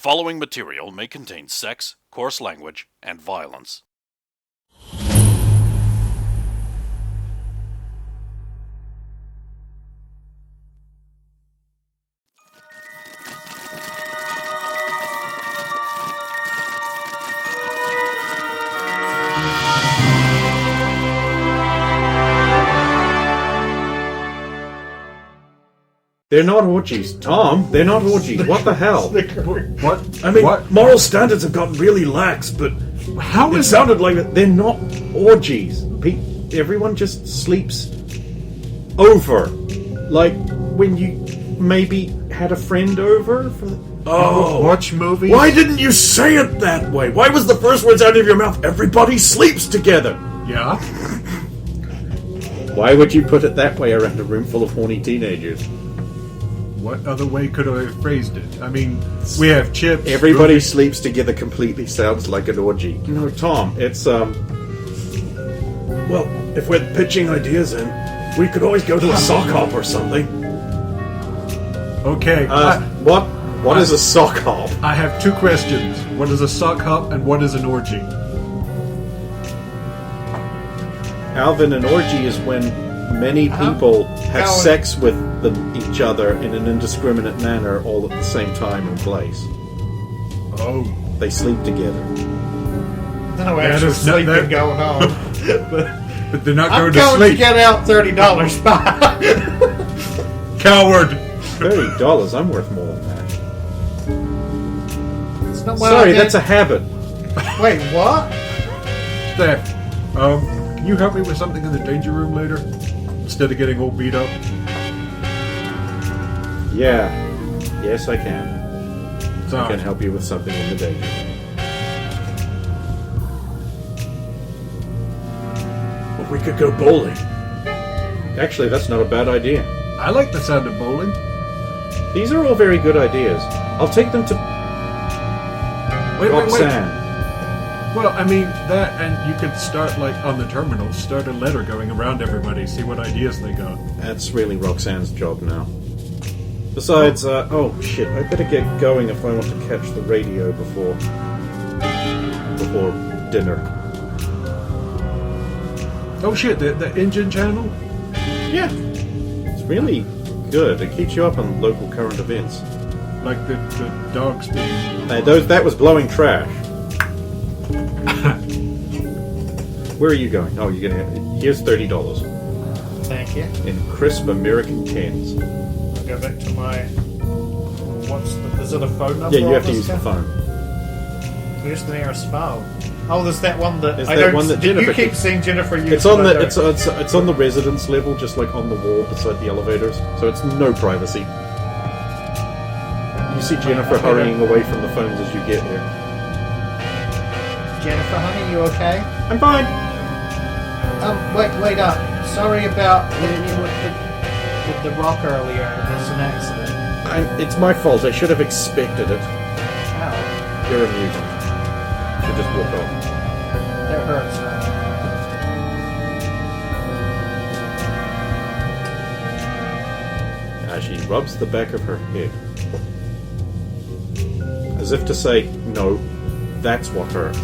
following material may contain sex, coarse language, and violence. They're not orgies. Tom, they're not orgies. What the hell? What? I mean, what? moral standards have gotten really lax, but How it is sounded like that they're not orgies. Everyone just sleeps over. Like when you maybe had a friend over for watch movies? Why didn't you say it that way? Why was the first words out of your mouth, everybody sleeps together? Yeah. Why would you put it that way around a room full of horny teenagers? What other way could I have phrased it? I mean, we have chips. Everybody sleeps together completely sounds like an orgy. No, Tom, it's, well, if we're pitching ideas in, we could always go to a sock hop or something. Okay. What is a sock hop? I have two questions. What is a sock hop and what is an orgy? Alvin, an orgy is when many people have sex with each other in an indiscriminate manner all at the same time and place. Oh. They sleep together. There's no actual sleeping going on. But they're not I'm going to going sleep. to get out $30 back. Coward! $30? I'm worth more than that. It's not what Sorry, I did. that's a habit. Wait, what? Steph, can you help me with something in the danger room later? Instead of getting all beat up? Yeah. Yes, I can. I Sorry. can help you with something in the danger room. Well, we could go bowling. Actually, that's not a bad idea. I like the sound of bowling. These are all very good ideas. I'll take them to Wait. Roxanne. Well, I mean, that, and you could start, like, on the terminal, start a letter going around everybody, see what ideas they got. That's really Roxanne's job now. Besides, oh shit, I better get going if I want to catch the radio before dinner. Oh shit, the engine channel? Yeah. It's really good. It keeps you up on local current events. Like the dogs being... That was blowing trash. Where are you going? Oh, you're gonna. Here's $30 Thank you. in crisp American tens. I'll go back to my... Is it a phone number? Yeah, you have to on use this the guy? phone. Where's the nearest phone? Oh, there's that one that... There's I that don't... one that Did you Jennifer keep keeps- seeing Jennifer use It's on but I the don't. it's on the residence level, just like on the wall beside the elevators. So it's no privacy. You see Jennifer hurrying away from the phones as you get here. Jennifer, honey, you okay? I'm fine. Wait up. Sorry about with the rock earlier. There's an accident. It's my fault. I should have expected it. Ow. You're a mutant. Should just walk off. That hurts, huh? As she rubs the back of her head, as if to say, "No, that's what hurts."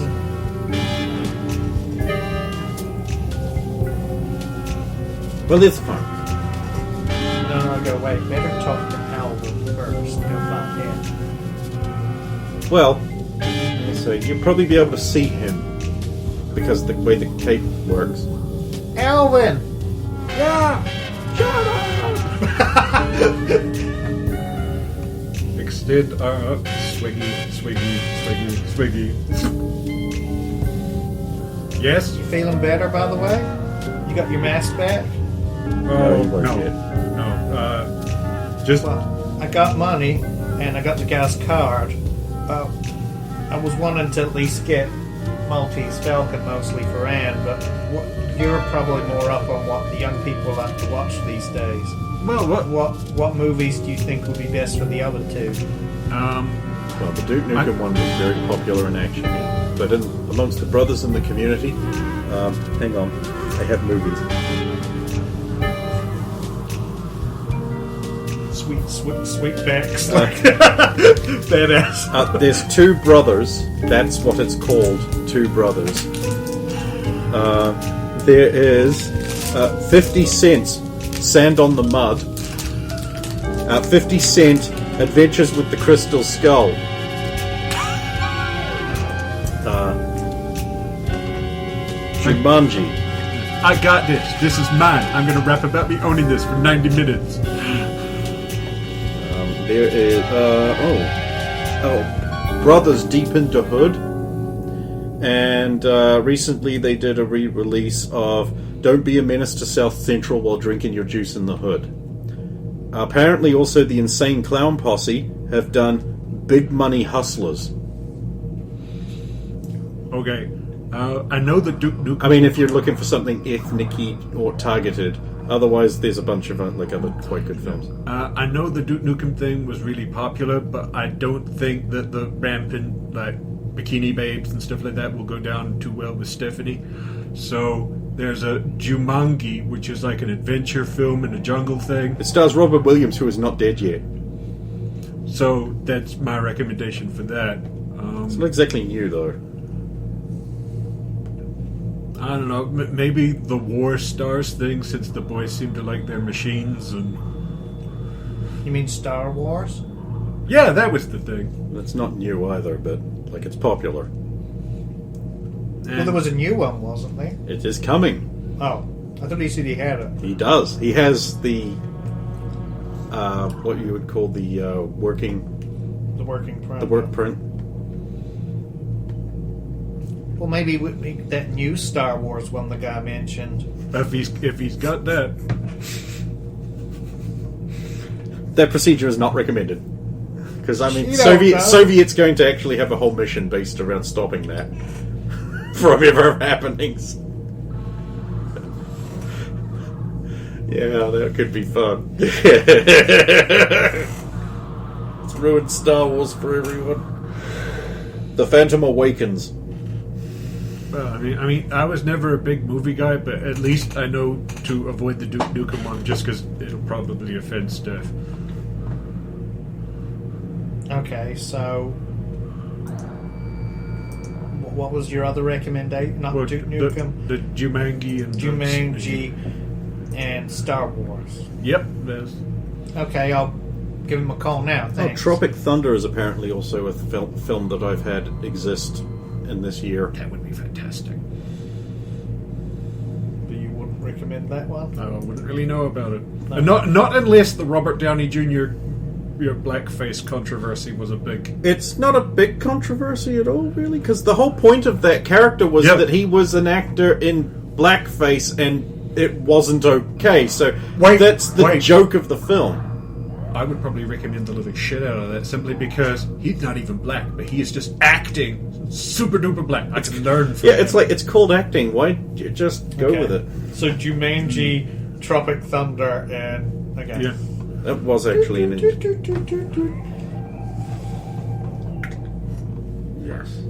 Well, it's fine. No, go wait. Better talk to Alvin first. Go find him. Well, so you'll probably be able to see him because the way the cape works. Alvin! Yeah. Shut up. Extend our up, swiggy. Yes? You feeling better, by the way? You got your mask back? Oh, you weren't no. yet. No, just... Well, I got money, and I got the guy's card. I was wanting to at least get Maltese Falcon, mostly for Anne, but you're probably more up on what the young people like to watch these days. Well, What movies do you think would be best for the other two? Well, the Duke Nukem one was very popular in action, but amongst the brothers in the community, hang on, they have movies. sweet backs. Like, badass. There's two brothers. That's what it's called. Two brothers. There is 50 cents. Sand on the Mud. 50 Cent. Adventures with the Crystal Skull. Jumanji. I got this. This is mine. I'm going to rap about me owning this for 90 minutes. There is Brothers Deep into Hood, and recently they did a re-release of Don't Be a Menace to South Central While Drinking Your Juice in the Hood. Apparently, also the Insane Clown Posse have done Big Money Hustlers. Okay, I know the Duke Nukem. I mean, if you're looking for something ethnic-y or targeted, otherwise there's a bunch of other quite good films. I know the Duke Nukem thing was really popular, but I don't think that the rampant bikini babes and stuff like that will go down too well with Stephanie. So there's a Jumanji, which is like an adventure film in a jungle thing. It stars Robert Williams, who is not dead yet. So that's my recommendation for that. It's not exactly new, though. I don't know, maybe the War Stars thing, since the boys seem to like their machines and... You mean Star Wars? Yeah, that was the thing. That's not new either, but, it's popular. Well, there was a new one, wasn't there? It is coming. Oh, I thought he said he had it. He does. He has the... what you would call the working... The working print. The work print. Well, maybe it would be that new Star Wars one the guy mentioned. If he's got that. That procedure is not recommended. Because, I mean, You don't know. Soviets going to actually have a whole mission based around stopping that from ever happenings. Yeah, that could be fun. It's ruined Star Wars for everyone. The Phantom Awakens. Well, I mean, I was never a big movie guy, but at least I know to avoid the Duke Nukem one, just because it'll probably offend Steph. Okay, so what was your other recommendation? Not Duke Nukem. The Jumanji and Jumanji and Star Wars. Yep, there's. Okay, I'll give him a call now. Oh, Thanks. Tropic Thunder is apparently also a film that I've had exist in this year. That would be fantastic. You wouldn't recommend that one? I wouldn't really know about it. No. Not unless the Robert Downey Jr. Blackface controversy was a big... It's not a big controversy at all, really, because the whole point of that character was that he was an actor in blackface and it wasn't okay. So that's the joke of the film. I would probably recommend the living shit out of that, simply because he's not even black, but he is just acting super duper black. I can learn from him. It's called acting. Why don't you just go with it? So Jumanji, Tropic Thunder, and again. Yeah. That was actually an... Yes.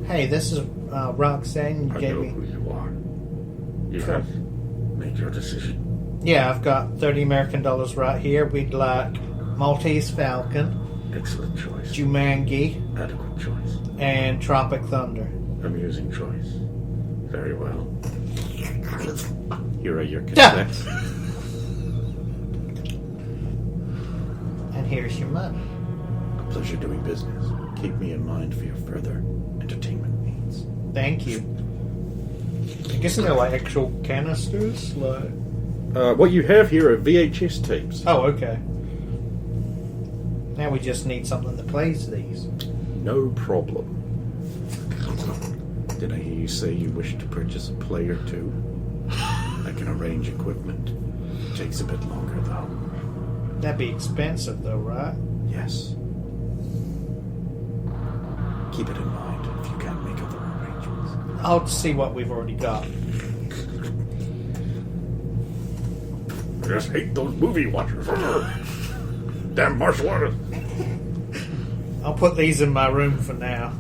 Hey, this is Roxanne. You I gave know me. who you are. You have made your decision. Yeah, I've got $30 American right here. We'd like Maltese Falcon, Excellent choice. Jumanji, Adequate choice. and Tropic Thunder. Amusing choice. Very well. Here are your kickbacks. And here's your money. A pleasure doing business. Keep me in mind for your further entertainment needs. Thank you. I guess they're like actual canisters, like. What you have here are VHS tapes. Oh, okay. Now we just need something that plays these. No problem. Did I hear you say you wish to purchase a player too? I can arrange equipment. Takes a bit longer though. That'd be expensive though, right? Yes. Keep it in mind if you can't make other arrangements. I'll see what we've already got. I just hate those movie watchers. Damn martial artists. I'll put these in my room for now.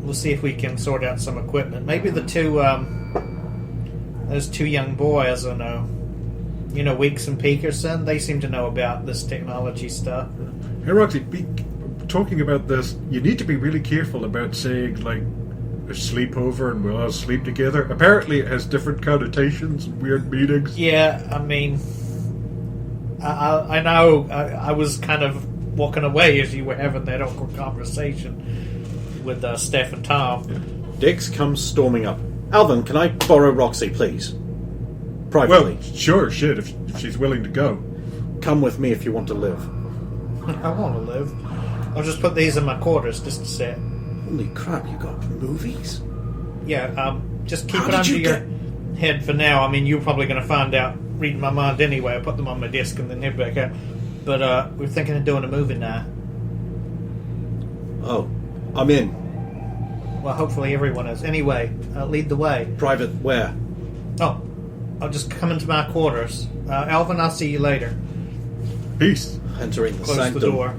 We'll see if we can sort out some equipment. Maybe the two, those two young boys, I know. Weeks and Peterson, they seem to know about this technology stuff. Hey, Roxy, talking about this, you need to be really careful about saying, like, a sleepover and we'll all sleep together. Apparently it has different connotations and weird meanings. Yeah, I mean, I know I was kind of walking away as you were having that awkward conversation with Steph and Tom. Yeah. Dix comes storming up. Alvin, can I borrow Roxy, please? Privately. Well, sure, shit, if she's willing to go. Come with me if you want to live. I want to live. I'll just put these in my quarters just a sec. Holy crap, you got movies? Yeah, just keep How it did under you your head for now. I mean, you're probably going to find out reading my mind anyway. I put them on my desk and then head back out. But we're thinking of doing a movie night. Oh, I'm in. Well, hopefully everyone is. Anyway, lead the way. Private where? Oh, I'll just come into my quarters. Alvin, I'll see you later. Peace. Entering the Close sanctum. the door.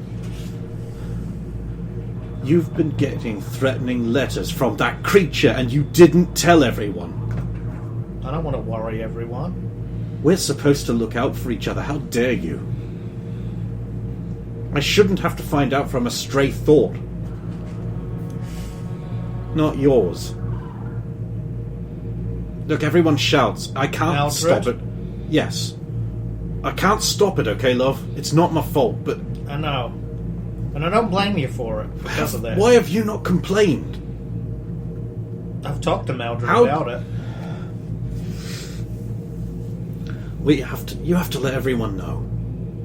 You've been getting threatening letters from that creature and you didn't tell everyone. I don't want to worry everyone. We're supposed to look out for each other. How dare you? I shouldn't have to find out from a stray thought. Not yours. Look, everyone shouts. I can't Mildred? stop it. Yes. I can't stop it, okay, love? It's not my fault, but... I know. And I don't blame you for it because of that. Why have you not complained? I've talked to Mildred How- about it. You have to let everyone know.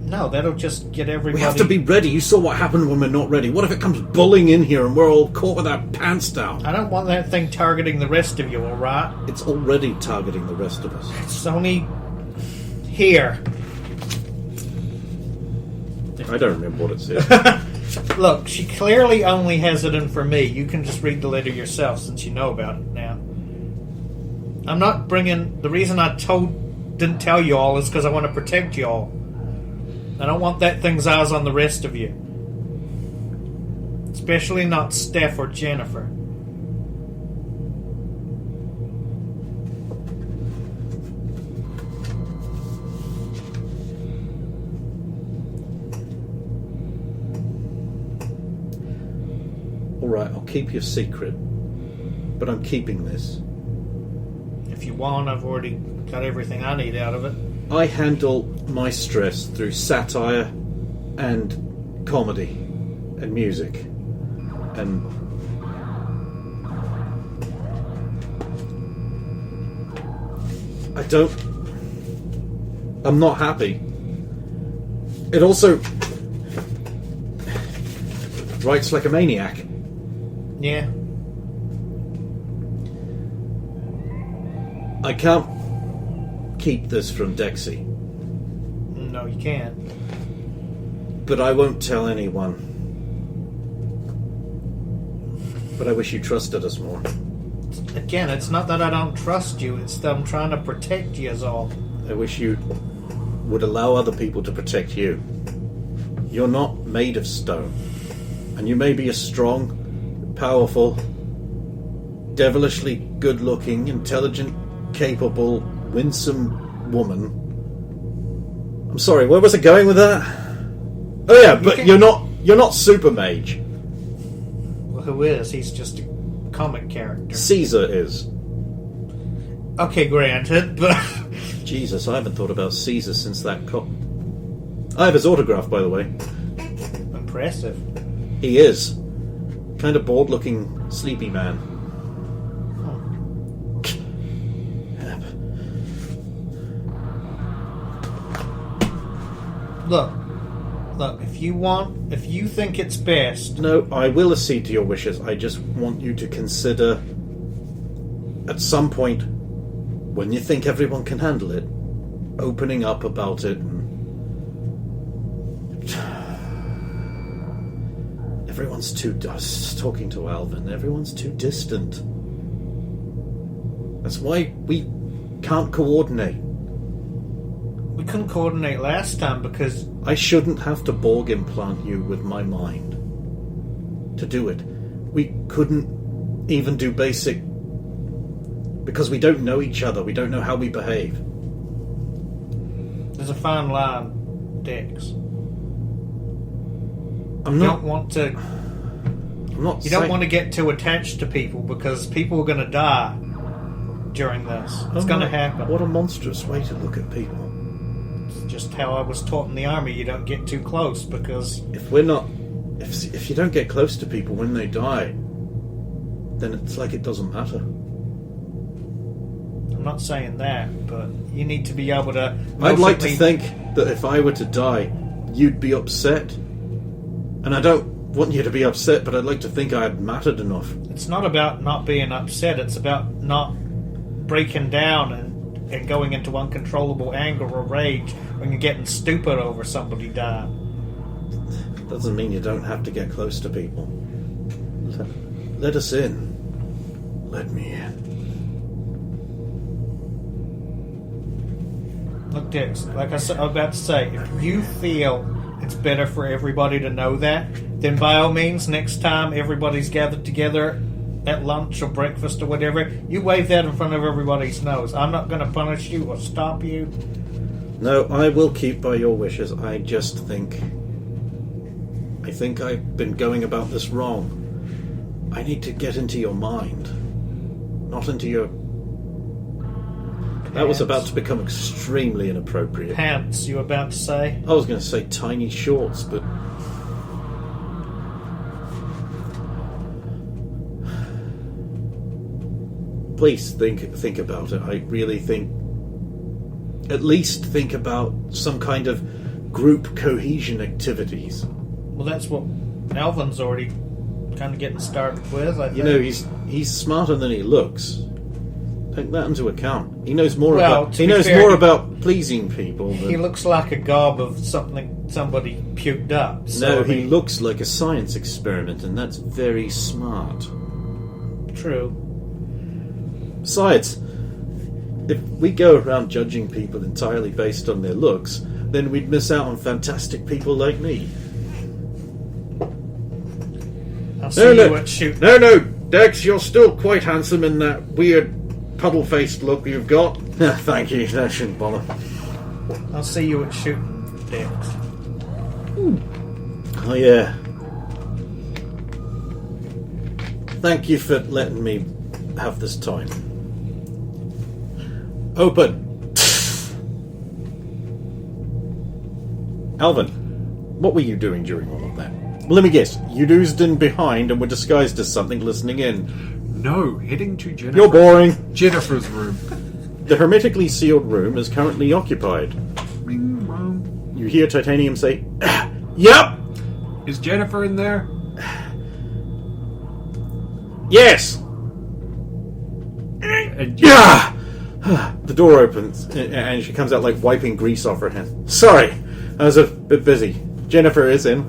No, that'll just get everybody... We have to be ready. You saw what happened when we're not ready. What if it comes bullying in here and we're all caught with our pants down? I don't want that thing targeting the rest of you, alright? It's already targeting the rest of us. It's only... here. I don't remember what it said. Look, she clearly only has it in for me. You can just read the letter yourself since you know about it now. I'm not bringing... The reason I didn't tell you all is because I want to protect you all. I don't want that thing's eyes on the rest of you. Especially not Steph or Jennifer. Alright, I'll keep your secret. But I'm keeping this. If you want, I've already got everything I need out of it. I handle my stress through satire and comedy and music. And I'm not happy. It also writes like a maniac. Yeah. I can't keep this from Dexy, No, you can't. but I won't tell anyone. But I wish you trusted us more. Again, it's not that I don't trust you, it's that I'm trying to protect you is all. I wish you would allow other people to protect you. You're not made of stone. And you may be a strong, powerful, devilishly good-looking, intelligent, capable, winsome woman. I'm sorry, where was I going with that? Oh yeah, but you're not Super Mage. Well, who is? He's just a comic character. Caesar is. Okay, granted, but... Jesus, I haven't thought about Caesar since that cop. I have his autograph, by the way. Impressive. He is. Kind of bored-looking, sleepy man. Look, if you think it's best... No, I will accede to your wishes. I just want you to consider, at some point, when you think everyone can handle it, opening up about it. Everyone's too... I was talking to Alvin. Everyone's too distant. That's why we can't coordinate. We couldn't coordinate last time because... I shouldn't have to Borg implant you with my mind to do it. We couldn't even do basic... Because we don't know each other. We don't know how we behave. There's a fine line, Dix. I'm You not. don't want to. I'm not. You don't want to get too attached to people because people are going to die during this. It's going to happen. What a monstrous way to look at people. It's just how I was taught in the army. You don't get too close because If we're not, if you don't get close to people when they die, then it's like it doesn't matter. I'm not saying that, but you need to be able to. I'd like to emotionally- think that if I were to die, you'd be upset. And I don't want you to be upset, but I'd like to think I had mattered enough. It's not about not being upset. It's about not breaking down and going into uncontrollable anger or rage when you're getting stupid over somebody dying. Doesn't mean you don't have to get close to people. Let us in. Let me in. Look, Dix, like I was about to say, if you feel it's better for everybody to know that, then by all means, next time everybody's gathered together at lunch or breakfast or whatever, you wave that in front of everybody's nose. I'm not going to punish you or stop you. No, I will keep by your wishes. I think I've been going about this wrong. I need to get into your mind, not into your... That was about to become extremely inappropriate. Pants, you about to say? I was going to say tiny shorts, but... Please think about it. I really think... At least think about some kind of group cohesion activities. Well, that's what Alvin's already kind of getting started with, I think. You know, he's smarter than he looks. Take that into account. He knows more about about pleasing people. Than, He looks like a gob of somebody puked up. So, no, I he mean, looks like a science experiment, and that's very smart. True. Besides, if we go around judging people entirely based on their looks, then we'd miss out on fantastic people like me. I'll see you at shoot. No, Dex, you're still quite handsome in that weird puddle-faced look you've got. Thank you, that shouldn't bother. I'll see you at shooting, Dix. Oh, yeah. Thank you for letting me have this time. Open! Alvin, what were you doing during all of that? Well, let me guess. You oozed in behind and were disguised as something listening in. No, heading to Jennifer. You're boring. Jennifer's room. The hermetically sealed room is currently occupied. Bing, bong. You hear Titanium say, "Yep! Is Jennifer in there? Yes! And Yeah!" The door opens and she comes out like wiping grease off her hands. Sorry, I was a bit busy. Jennifer is in.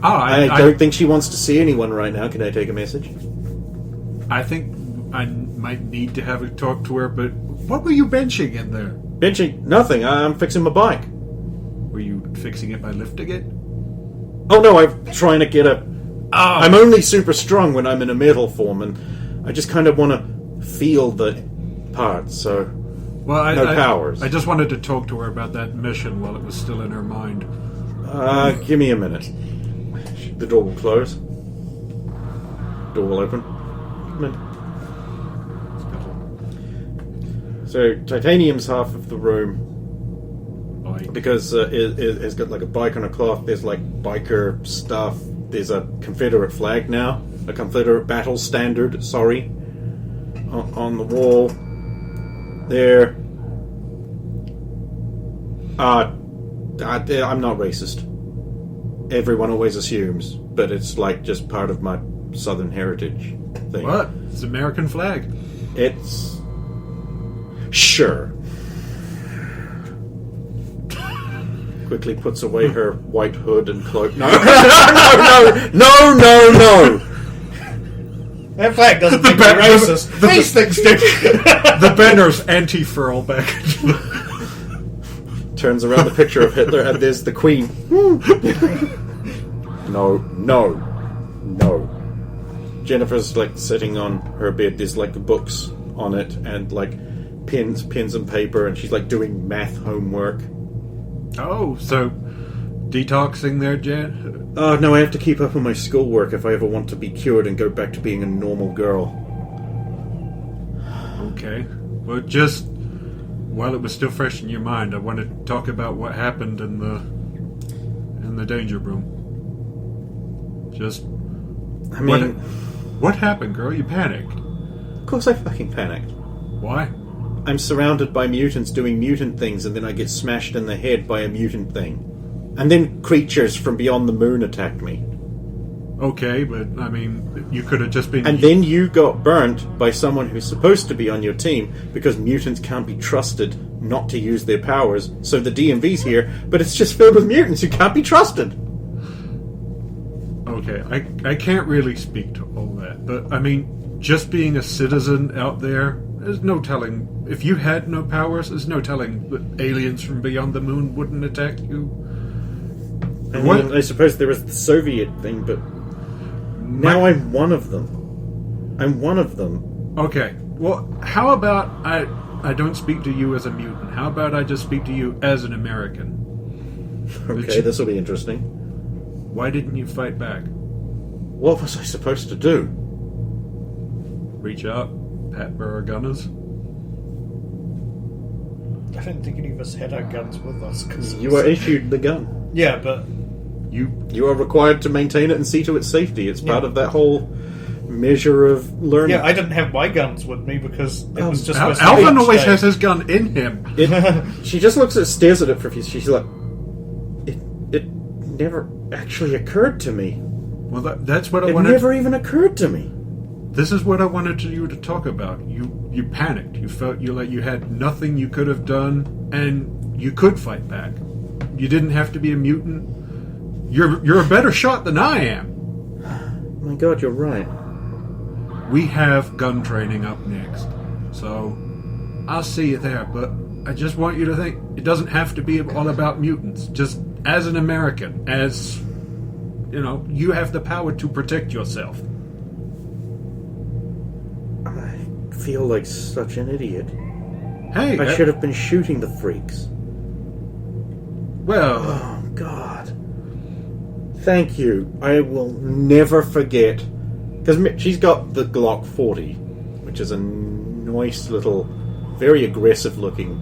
I don't think she wants to see anyone right now. Can I take a message? I think I might need to have a talk to her, but what were you benching in there? Benching? Nothing. I'm fixing my bike. Were you fixing it by lifting it? Oh no, I'm trying to get a... Oh. I'm only super strong when I'm in a metal form, and I just kind of want to feel the parts, so... Well, no powers. I just wanted to talk to her about that mission while it was still in her mind. Give me a minute. The door will close. Door will open. Come in. So, Titanium's half of the room. Like, Because it's got like a bike on a cloth, there's like biker stuff, there's a Confederate flag now, a Confederate battle standard, sorry, on the wall there. I'm not racist. Everyone always assumes, but it's like just part of my Southern heritage thing. what? It's an American flag. It's... Sure. Quickly puts away her white hood and cloak. No. That flag doesn't make me racist. These things do. The banner's anti-furl back. Turns around the picture of Hitler and there's the Queen. No. Jennifer's like sitting on her bed. There's like books on it and like pens and paper, and she's like doing math homework. Oh, so detoxing there, Jan? No, I have to keep up on my schoolwork if I ever want to be cured and go back to being a normal girl. Okay. Well, just while it was still fresh in your mind, I want to talk about what happened in the danger room. Just, I mean, what happened, girl? You panicked. Of course I fucking panicked. Why? I'm surrounded by mutants doing mutant things, and then I get smashed in the head by a mutant thing. And then creatures from beyond the moon attacked me. Okay, but I mean, you could have just been... And then you got burnt by someone who's supposed to be on your team, because mutants can't be trusted not to use their powers, so the DMV's here, but it's just filled with mutants who can't be trusted. Okay, I can't really speak to all that, but I mean, just being a citizen out there, there's no telling. If you had no powers, there's no telling that aliens from beyond the moon wouldn't attack you. I mean, I suppose there was the Soviet thing, but now I'm one of them. I'm one of them. Okay, well, how about I don't speak to you as a mutant? How about I just speak to you as an American? Okay, this will be interesting. Why didn't you fight back? What was I supposed to do? Reach out, pat for our gunners? I didn't think any of us had our guns with us. Cause You were issued the gun. Yeah, but... You are required to maintain it and see to its safety. It's part of that whole measure of learning. Yeah, I didn't have my guns with me because it was just... Alvin always has his gun in him. She just stares at it for a few... She's like... It never actually occurred to me. Well, that's what I It wanted... never even occurred to me. This is what I wanted you to talk about. You panicked. You felt you had nothing you could have done, and you could fight back. You didn't have to be a mutant. You're a better shot than I am. My God, you're right. We have gun training up next, so I'll see you there. But I just want you to think it doesn't have to be all about mutants. Just as an American, as you have the power to protect yourself. I feel like such an idiot. Hey, I should have been shooting the freaks. Well, Oh, God. Thank you. I will never forget. Because she's got the Glock 40, which is a nice little, very aggressive looking,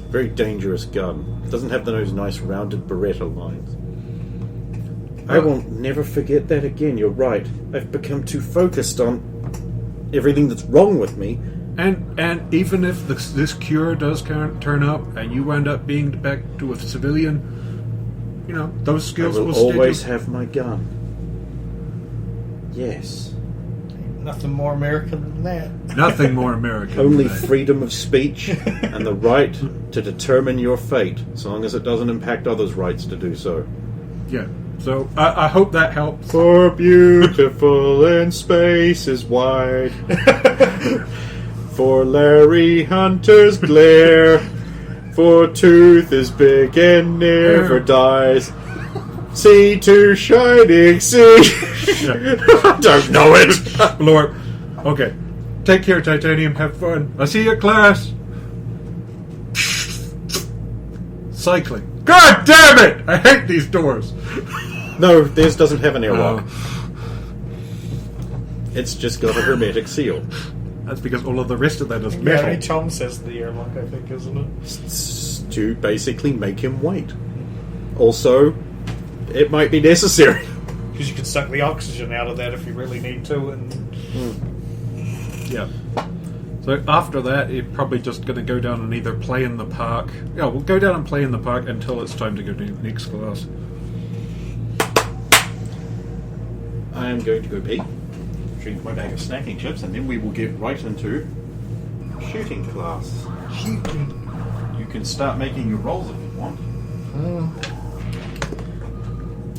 very dangerous gun. It doesn't have those nice rounded Beretta lines. I will never forget that again. You're right. I've become too focused on everything that's wrong with me. And even if this cure does turn up and you end up being back to a civilian, those skills I will will stay. always have my gun. Yes. Nothing more American than that. Nothing more American. Only than that. freedom of speech and the right to determine your fate, as long as it doesn't impact others' rights to do so. Yeah. So I hope that helps. For beautiful and space is wide. For Larry Hunter's glare. For tooth is big and never dies. Sea to shining sea. I don't know it. Lord. Okay. Take care, Titanium. Have fun. I'll see you at class. Cycling. God damn it! I hate these doors. No, this doesn't have an airlock. It's just got a hermetic seal. That's because all of the rest of that is Yeah, metal. Tom says the airlock, I think, isn't it? To basically make him wait. Also, it might be necessary. Because you can suck the oxygen out of that if you really need to. And Yeah. So after that, you're probably just going to go down and either play in the park. Yeah, we'll go down and play in the park until it's time to go to next class. I am going to go pee, drink my bag of snacking chips, and then we will get right into shooting class. shooting. You can start making your rolls if you want.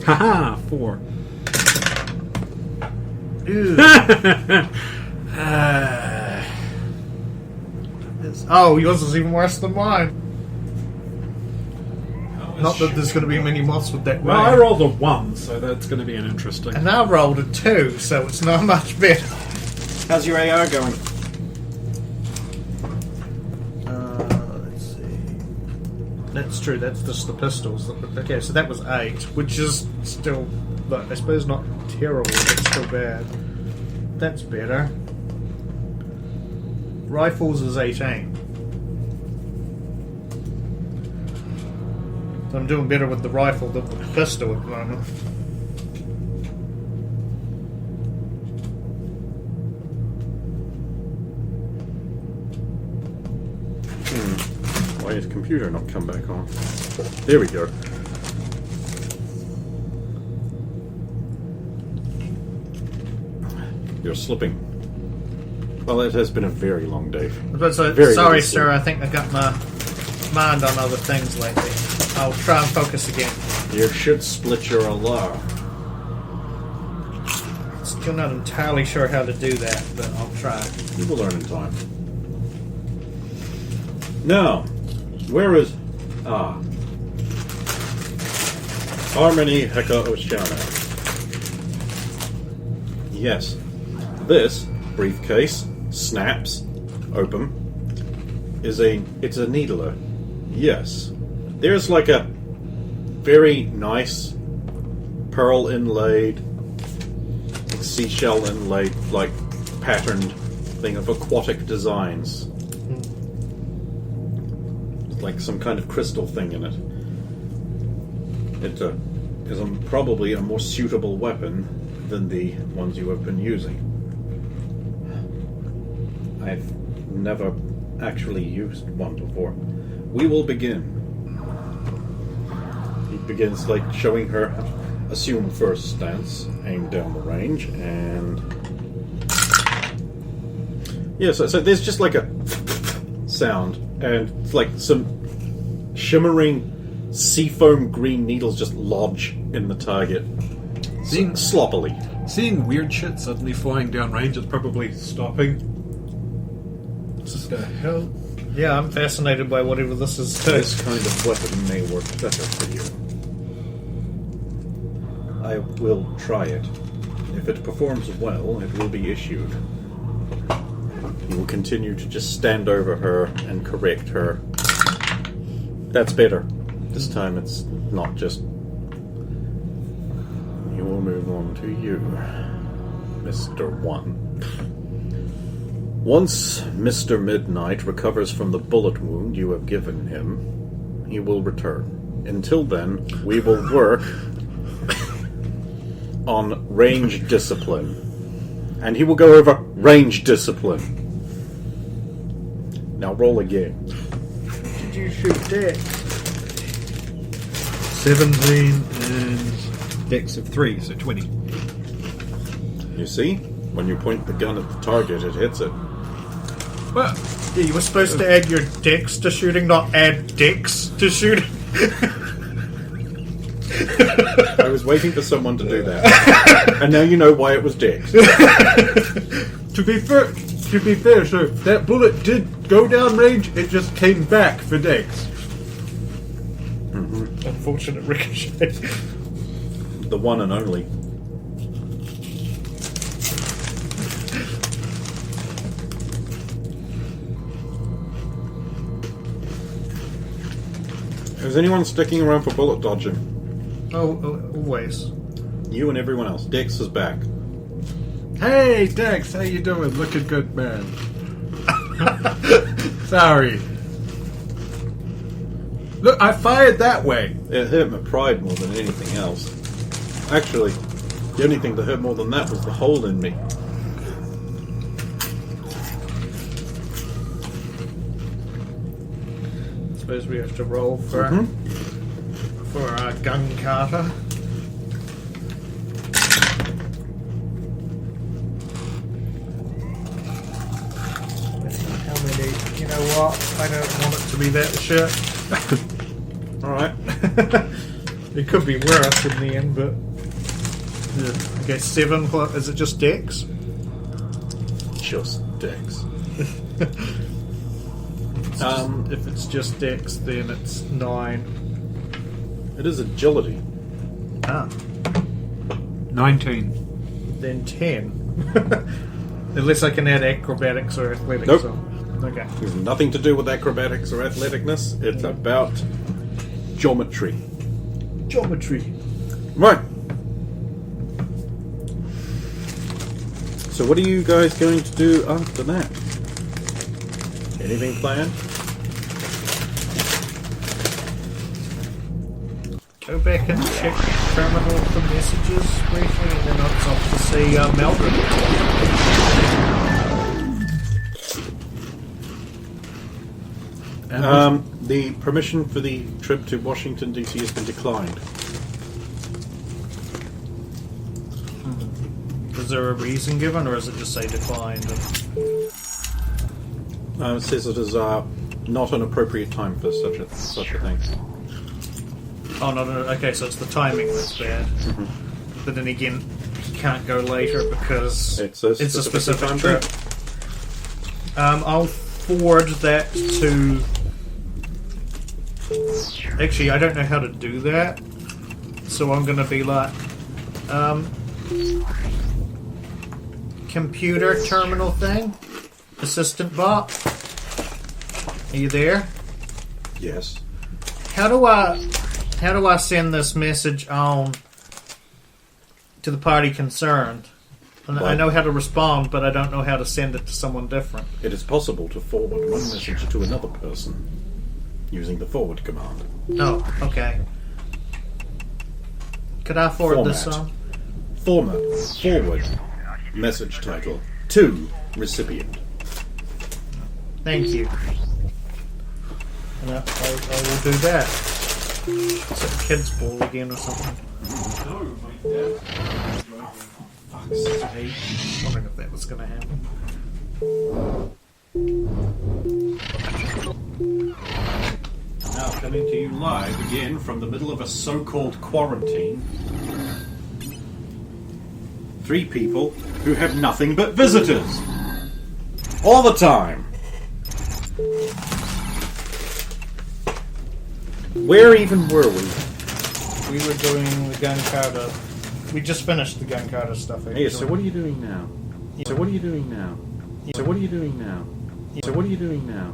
Haha, 4. Oh, yours is even worse than mine. Not that there's going to be many moths with that Well, I rain. rolled a 1, so that's going to be an interesting. And I rolled a 2, so it's not much better. How's your AR going? Let's see. That's true. That's just the pistols. Okay, so that was 8, which is still, I suppose, not terrible, but still bad. That's better. Rifles is 18. So I'm doing better with the rifle than with the pistol at the moment. Why did the computer not come back on? There we go. You're slipping. Well, it has been a very long day. But so, Very sorry, easy. sir. I think I got my mind on other things lately. I'll try and focus again. You should split your alarm. Still not entirely sure how to do that, but I'll try. You will learn in time. Now, where is... Harmony Heka Oceana. Yes. This briefcase snaps open. It's a needler. Yes. There's like a very nice pearl inlaid, seashell inlaid, like patterned thing of aquatic designs. Like some kind of crystal thing in it. It is probably a more suitable weapon than the ones you have been using. I've never actually used one before. We will begin. He begins like showing her assume first stance, aim down the range, and yeah. So there's just like a sound, and it's like some shimmering seafoam green needles just lodge in the target, sloppily. Seeing weird shit suddenly flying down range is probably stopping. Just the hell. Yeah, I'm fascinated by whatever this is too. This kind of weapon may work better for you. I will try it. If it performs well, it will be issued. You will continue to just stand over her and correct her. That's better. This time it's not just... You will move on to you, Mr. 1. Once Mr. Midnight recovers from the bullet wound you have given him, he will return. Until then, we will work on range discipline. And he will go over range discipline. Now roll again. Did you shoot Dex? 17 and dex of 3, so 20. You see? When you point the gun at the target, it hits it. Well, Yeah, you were supposed to add your Dex to shooting, not add Dex to shooting. I was waiting for someone to do that. And now you know why it was Dex. to be fair, sir, that bullet did go down range, it just came back for dex. Unfortunate ricochet. The one and only. Is anyone sticking around for bullet dodging? Oh, always. You and everyone else. Dex is back. Hey, Dex, how you doing? Looking good, man. Sorry. Look, I fired that way. It hurt my pride more than anything else. Actually, the only thing that hurt more than that was the hole in me. Suppose we have to roll for our gun carter. That's not how many. You know what? I don't want it to be that shit. Alright. It could be worse in the end, but yeah. Okay, 7. Is it just Dex? Just Dex. If it's just Dex, then it's 9. It is agility. Ah. 19. Then 10. Unless I can add acrobatics or athletics. Nope. Okay. There's nothing to do with acrobatics or athleticness. It's about geometry. Geometry. Right. So what are you guys going to do after that? Anything planned? Go back and check the terminal for messages briefly, and then it's off to see Melbourne. The permission for the trip to Washington DC has been declined. Is there a reason given, or is it just say declined? It says it is not an appropriate time for such a thing. Oh no, okay, so it's the timing that's bad. But then again, he can't go later because It's a specific time trip. I'll forward that to... Actually, I don't know how to do that, so I'm gonna be like... computer terminal thing? Assistant bot? Are you there? Yes. How do I send this message on to the party concerned? And I know how to respond, but I don't know how to send it to someone different. It is possible to forward one message to another person using the forward command. Oh, okay. Could I forward this on? Format. Forward. Message title. To recipient. Thank you. And I will do that. Is it kids' ball again or something? Fuck's sake. I was wondering if that was going to happen. Now coming to you live again from the middle of a so-called quarantine. 3 people who have nothing but visitors. All the time. Where even were we? We were doing the gun carter. We just finished the gun carter stuff. Actually. Hey, so what are you doing now? So what are you doing now? So what are you doing now? So what are you doing now?